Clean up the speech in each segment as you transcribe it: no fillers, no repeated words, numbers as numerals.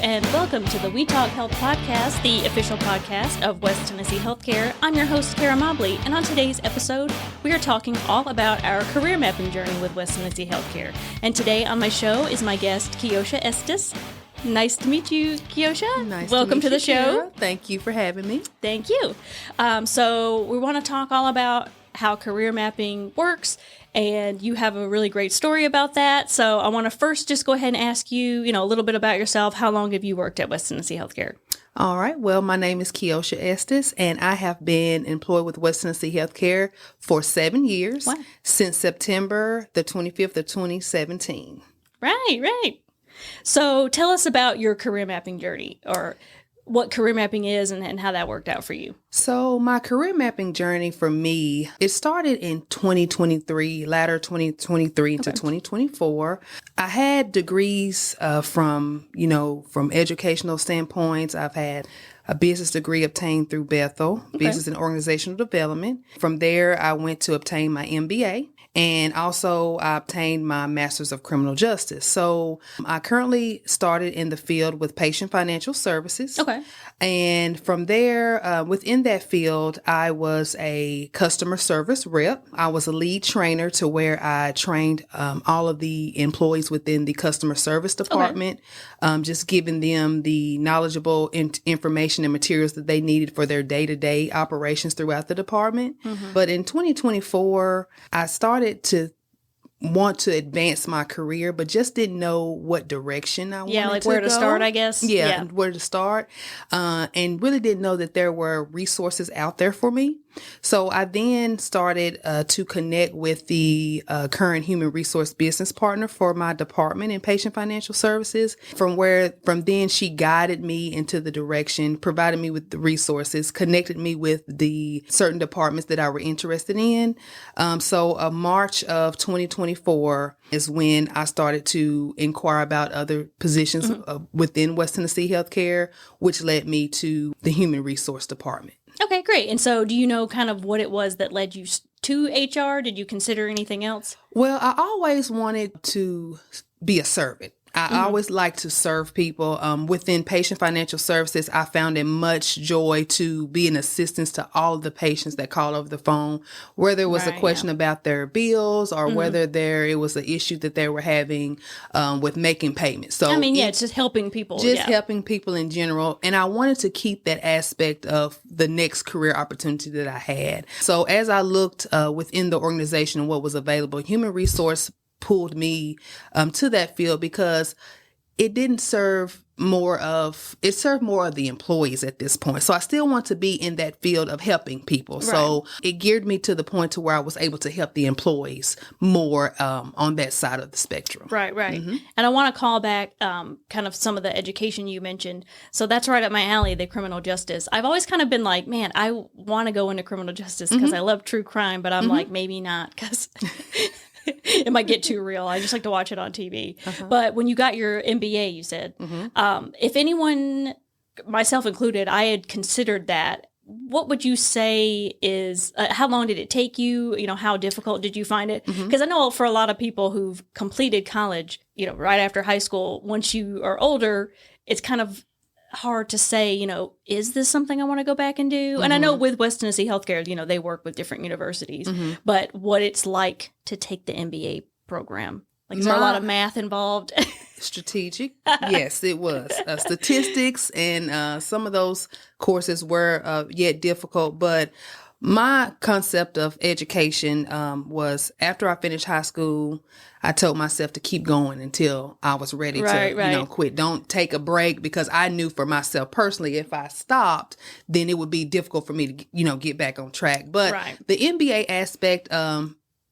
and welcome to the We Talk Health podcast, the official podcast of West Tennessee Healthcare. I'm your host, Mobley, and on today's episode, we are talking all about our career mapping journey with West Tennessee Healthcare. And today on my show is my guest, Keoisha Estes. Nice to meet you, Keoisha. Nice Welcome to the show. Kara. Thank you for having me. Thank you. So we want to talk all about how career mapping works, and you have a really great story about that. So I want to first just go ahead and ask you, a little bit about yourself. How long have you worked at West Tennessee Healthcare? All right. Well, my name is Keoisha Estes, and I have been employed with West Tennessee Healthcare for 7 years. Wow. Since September the 25th of 2017. Right. So tell us about your career mapping journey, or what career mapping is and how that worked out for you. So my career mapping journey for me, it started in 2023, latter 2023 into 2024. I had degrees from educational standpoints. I've had a business degree obtained through Bethel, Business and Organizational Development. From there, I went to obtain my MBA. And also, I obtained my Master's of Criminal Justice. So I currently started in the field with Patient Financial Services. Okay. And from there, within that field, I was a customer service rep. I was a lead trainer to where I trained all of the employees within the customer service department, just giving them the knowledgeable information and materials that they needed for their day-to-day operations throughout the department. Mm-hmm. But in 2024, I started to want to advance my career, but just didn't know what direction I wanted to go. Yeah, like where to start, I guess. Yeah, where to start. And really didn't know that there were resources out there for me. So I then started to connect with the current human resource business partner for my department in patient financial services. From then she guided me into the direction, provided me with the resources, connected me with the certain departments that I were interested in. So March of 2024 is when I started to inquire about other positions within West Tennessee Healthcare, which led me to the human resource department. Okay, great. And so do you know kind of what it was that led you to HR? Did you consider anything else? Well, I always wanted to be a servant. I always like to serve people. Within patient financial services, I found it much joy to be an assistance to all of the patients that call over the phone, whether it was a question about their bills or whether it was an issue that they were having with making payments. So it's just helping people. Helping people in general. And I wanted to keep that aspect of the next career opportunity that I had. So as I looked within the organization and what was available, human resource pulled me to that field because it served more of the employees at this point. So I still want to be in that field of helping people. Right. So it geared me to the point to where I was able to help the employees more on that side of the spectrum. Right. Mm-hmm. And I want to call back kind of some of the education you mentioned. So that's right up my alley, the criminal justice. I've always kind of been like, man, I want to go into criminal justice because I love true crime, but I'm like, maybe not because it might get too real. I just like to watch it on TV. But when you got your MBA, you said, if anyone, myself included, I had considered that, what would you say is, how long did it take you? How difficult did you find it? Because I know for a lot of people who've completed college, right after high school, once you are older, it's kind of hard to say, is this something I want to go back and do? And I know with West Tennessee Healthcare, they work with different universities, but what it's like to take the MBA program. Like, is there a lot of math involved? Strategic. Yes, it was. Statistics and some of those courses were yet difficult, but my concept of education was after I finished high school, I told myself to keep going until I was ready to quit. Don't take a break, because I knew for myself personally, if I stopped, then it would be difficult for me to, get back on track. But the MBA aspect,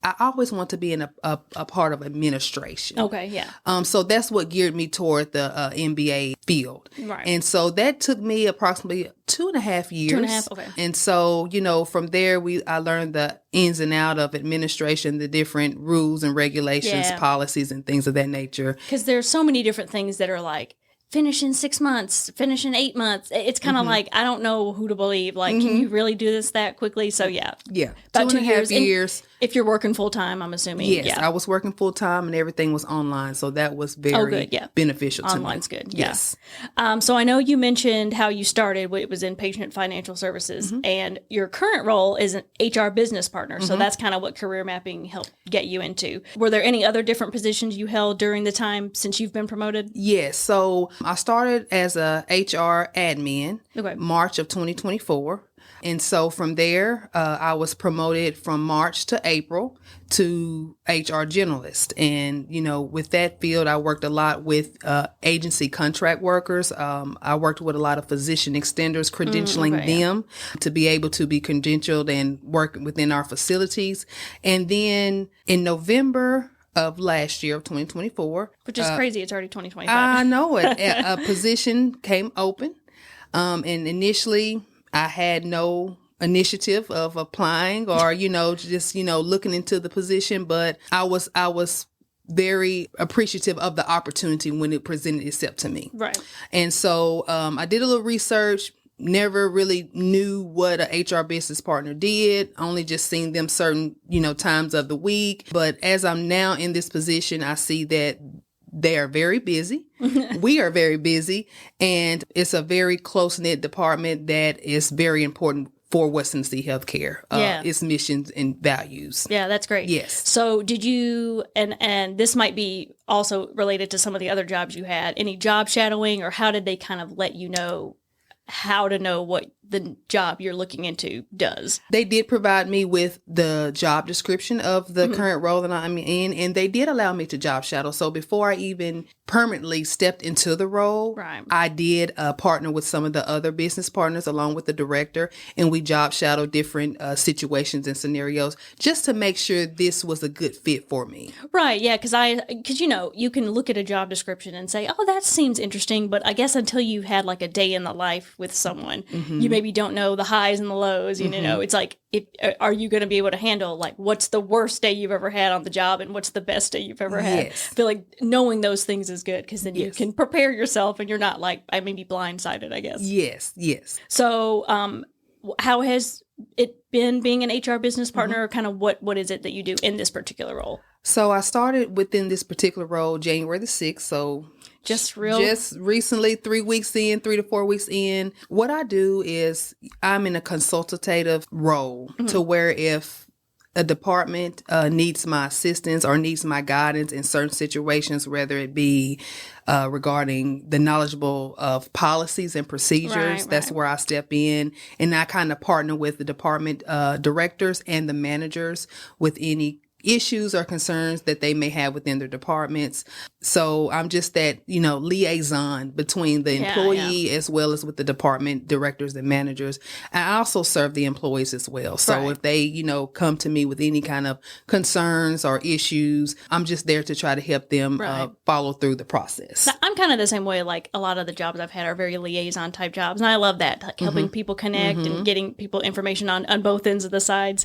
I always want to be in a part of administration. Okay, yeah. So that's what geared me toward the MBA field. Right. And so that took me approximately 2.5 years. 2.5, okay. And so, from there, I learned the ins and out of administration, the different rules and regulations, policies, and things of that nature. Because there's so many different things that are like finish in 6 months, finish in 8 months. It's kind of like, I don't know who to believe. Like, can you really do this that quickly? So yeah. Yeah. About 2.5 2 years. If you're working full time, I'm assuming. Yes, Yeah. I was working full time and everything was online. So that was very good, yeah. beneficial to me. Online's good. Yes. Yeah. So I know you mentioned how you started, it was in patient financial services, and your current role is an HR business partner. So that's kind of what career mapping helped get you into. Were there any other different positions you held during the time since you've been promoted? Yes. So I started as a HR admin, March of 2024. And so from there, I was promoted from March to April to HR generalist. And, with that field, I worked a lot with agency contract workers. I worked with a lot of physician extenders, credentialing them to be able to be credentialed and work within our facilities. And then in November of last year, of 2024. Which is crazy. It's already 2025. I know it. A position came open. And initially, I had no initiative of applying or, just, looking into the position. But I was very appreciative of the opportunity when it presented itself to me. Right. And so I did a little research. Never really knew what a HR business partner did, only just seen them certain, times of the week. But as I'm now in this position, I see that they are very busy. We are very busy. And it's a very close-knit department that is very important for West Tennessee Healthcare, its missions and values. Yeah, that's great. Yes. So did you, and this might be also related to some of the other jobs you had, any job shadowing, or how did they kind of let you know how to know what the job you're looking into does? They did provide me with the job description of the current role that I'm in, and they did allow me to job shadow. So before I even permanently stepped into the role, I did partner with some of the other business partners along with the director, and we job shadowed different situations and scenarios just to make sure this was a good fit for me. Right. Yeah. Because you can look at a job description and say, oh, that seems interesting. But I guess until you had like a day in the life with someone, you maybe don't know the highs and the lows. It's like, are you going to be able to handle like what's the worst day you've ever had on the job and what's the best day you've ever had? Yes. I feel like knowing those things is good because then you can prepare yourself and you're not like, I may be blindsided, I guess. Yes. So how has it been being an HR business partner, or kind of what is it that you do in this particular role? So I started within this particular role January the 6th. So just recently, 3 to 4 weeks in. What I do is I'm in a consultative role to where if a department needs my assistance or needs my guidance in certain situations, whether it be regarding the knowledgeable of policies and procedures, that's where I step in. And I kind of partner with the department directors and the managers with any issues or concerns that they may have within their departments. So I'm just that, liaison between the employee as well as with the department directors and managers. I also serve the employees as well. So if they, come to me with any kind of concerns or issues, I'm just there to try to help them follow through the process. I'm kind of the same way. Like a lot of the jobs I've had are very liaison type jobs. And I love that, like helping people connect and getting people information on both ends of the sides.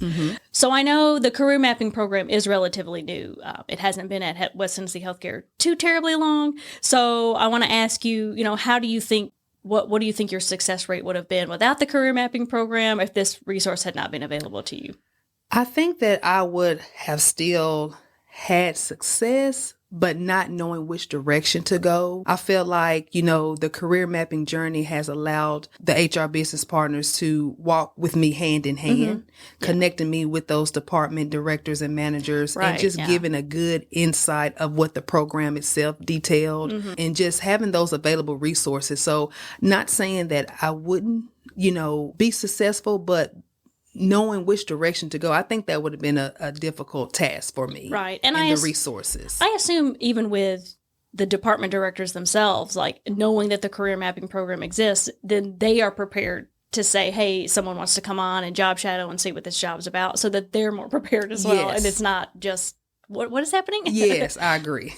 So I know the career mapping program is relatively new. It hasn't been at West Tennessee Healthcare too terribly long. So I want to ask you, how do you think, what do you think your success rate would have been without the career mapping program if this resource had not been available to you? I think that I would have still had success, but not knowing which direction to go. I feel like, the career mapping journey has allowed the HR business partners to walk with me hand in hand, connecting me with those department directors and managers, and just giving a good insight of what the program itself detailed and just having those available resources. So not saying that I wouldn't, be successful, but knowing which direction to go, I think that would have been a difficult task for me. Right. And the resources. I assume even with the department directors themselves, like knowing that the career mapping program exists, then they are prepared to say, hey, someone wants to come on and job shadow and see what this job's about, so that they're more prepared as well. Yes. And it's not just what is happening? Yes, I agree.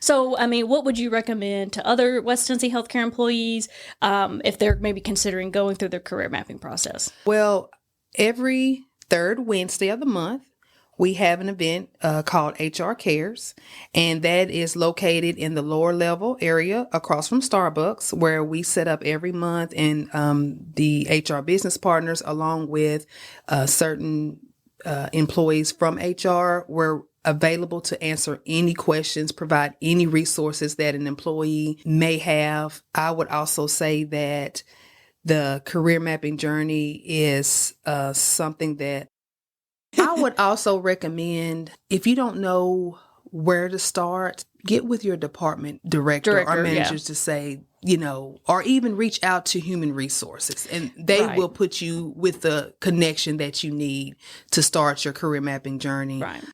So, what would you recommend to other West Tennessee Healthcare employees if they're maybe considering going through their career mapping process? Well, every third Wednesday of the month, We have an event called HR Cares, and that is located in the lower level area across from Starbucks, where we set up every month, and the HR business partners, along with certain employees from HR, were available to answer any questions, provide any resources that an employee may have. I would also say that the career mapping journey is something that I would also recommend. If you don't know where to start, get with your department director or managers to say, or even reach out to human resources, and they will put you with the connection that you need to start your career mapping journey. Right.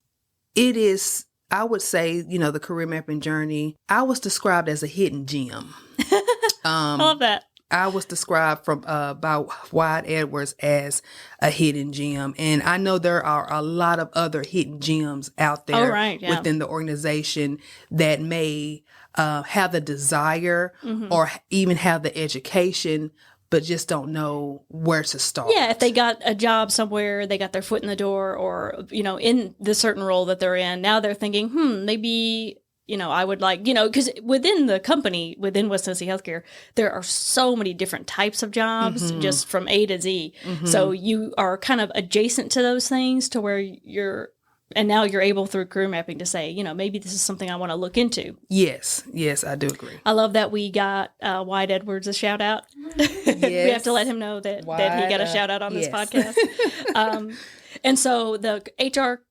It is, I would say, the career mapping journey, I was described as a hidden gem. I love that. I was described by Wyatt Edwards as a hidden gem. And I know there are a lot of other hidden gems out there within the organization that may have the desire or even have the education, but just don't know where to start. Yeah, if they got a job somewhere, they got their foot in the door, or, in the certain role that they're in, now they're thinking, maybe, I would like, because within the company, within West Tennessee Healthcare, there are so many different types of jobs, just from A to Z. So you are kind of adjacent to those things to where and now you're able through career mapping to say, maybe this is something I want to look into. Yes, I do agree. I love that we got Wyatt Edwards a shout out. Yes. We have to let him know that he got a shout out on this podcast. And so the HR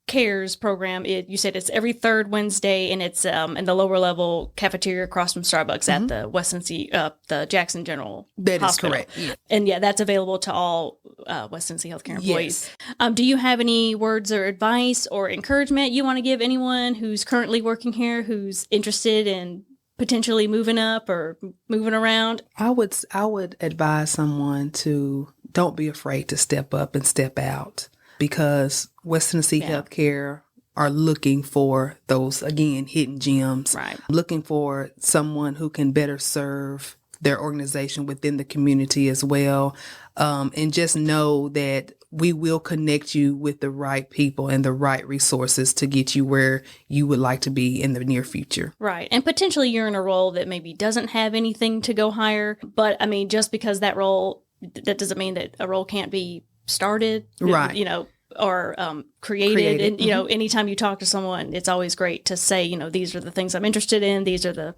Cares program, you said it's every third Wednesday, and it's in the lower level cafeteria across from Starbucks at the West Tennessee, the Jackson General That Hospital. is correct. Yeah. And that's available to all West Tennessee healthcare employees. Yes. Do you have any words or advice or encouragement you want to give anyone who's currently working here, who's interested in potentially moving up or moving around? I would advise someone to don't be afraid to step up and step out, because West Tennessee Healthcare are looking for those, again, hidden gems, looking for someone who can better serve their organization within the community as well. And just know that we will connect you with the right people and the right resources to get you where you would like to be in the near future. Right. And potentially you're in a role that maybe doesn't have anything to go higher. But I mean, just because that role, that doesn't mean that a role can't be started, or created. And, anytime you talk to someone, it's always great to say, these are the things I'm interested in. These are the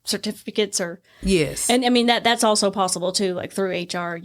certificates or. Yes. And I mean, that's also possible too. Like through HR,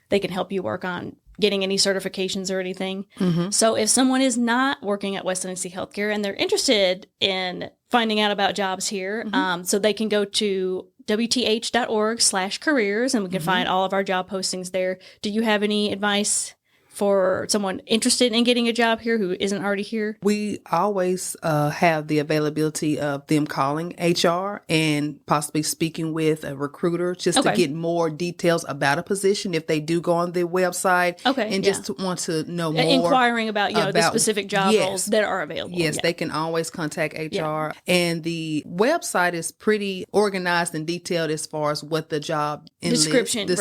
they can help you work on getting any certifications or anything. So if someone is not working at West Tennessee Healthcare and they're interested in finding out about jobs here, so they can go to wth.org/careers, and we can find all of our job postings there. Do you have any advice for someone interested in getting a job here who isn't already here? We always have the availability of them calling HR and possibly speaking with a recruiter just to get more details about a position if they do go on the website and just want to know more. Inquiring about, the specific job roles that are available. Yes, they can always contact HR. And the website is pretty organized and detailed as far as what the job description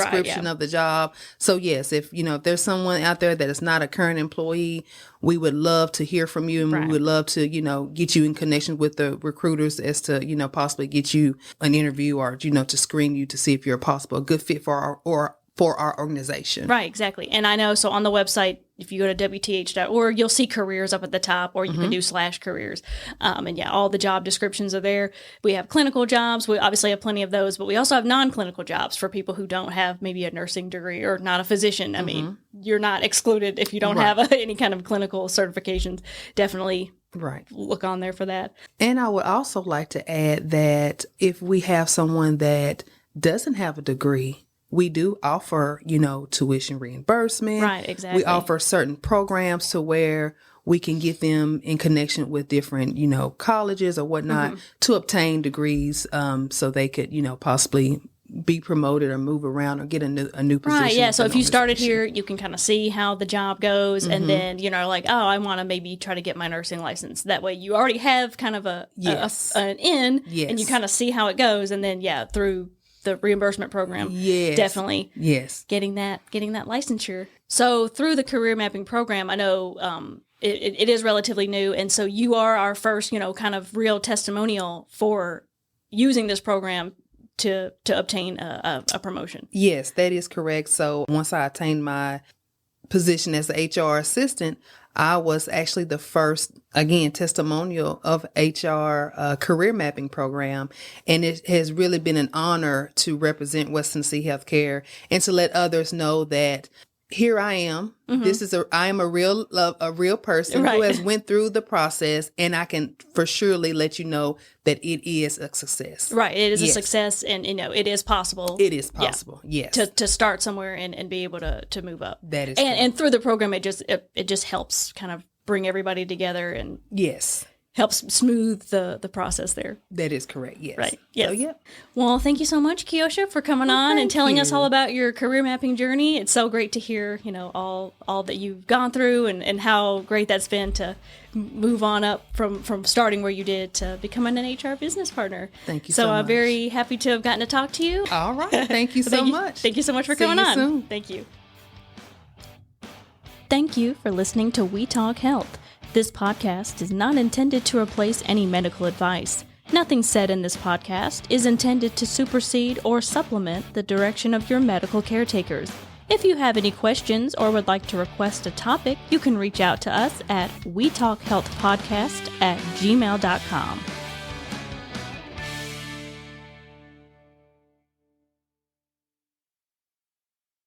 of the job. So yes, if there's someone out there that is not a current employee, we would love to hear from you, and we would love to, get you in connection with the recruiters as to, possibly get you an interview or, to screen you to see if you're a good fit for our organization. Right, exactly. And I know, so on the website, if you go to wth.org, you'll see careers up at the top, or you can do /careers. And all the job descriptions are there. We have clinical jobs. We obviously have plenty of those, but we also have non-clinical jobs for people who don't have maybe a nursing degree or not a physician. I mean, you're not excluded if you don't have any kind of clinical certifications. Definitely look on there for that. And I would also like to add that if we have someone that doesn't have a degree, we do offer, tuition reimbursement. Right, exactly. We offer certain programs to where we can get them in connection with different, colleges or whatnot to obtain degrees so they could, possibly be promoted or move around or get a new position. Right, yeah. So if you started here, you can kind of see how the job goes, and then, I want to maybe try to get my nursing license. That way you already have kind of an in, and you kind of see how it goes. And then, through the reimbursement program, definitely getting that licensure. So through the career mapping program, I know it is relatively new. And so you are our first, kind of real testimonial for using this program to obtain a promotion. Yes, that is correct. So once I attained my position as the HR assistant, I was actually the first, again, testimonial of HR career mapping program. And it has really been an honor to represent West Tennessee Healthcare and to let others know that here I am. I am a real person who has went through the process, and I can for surely let you know that it is a success. Right. It is a success, and it is possible. It is possible. Yes. To start somewhere and be able to move up. That is and through the program it just helps kind of bring everybody together and helps smooth the process there. That is correct. Yes. Right. Yes. So, yeah. Well, thank you so much, Keoisha, for coming on and telling us all about your career mapping journey. It's so great to hear, all that you've gone through and how great that's been to move on up from starting where you did to becoming an HR business partner. Thank you so much. So I'm very happy to have gotten to talk to you. All right. Thank you so much. Thank you so much for coming on. Soon. Thank you. Thank you for listening to We Talk Health. This podcast is not intended to replace any medical advice. Nothing said in this podcast is intended to supersede or supplement the direction of your medical caretakers. If you have any questions or would like to request a topic, you can reach out to us at wetalkhealthpodcast@gmail.com.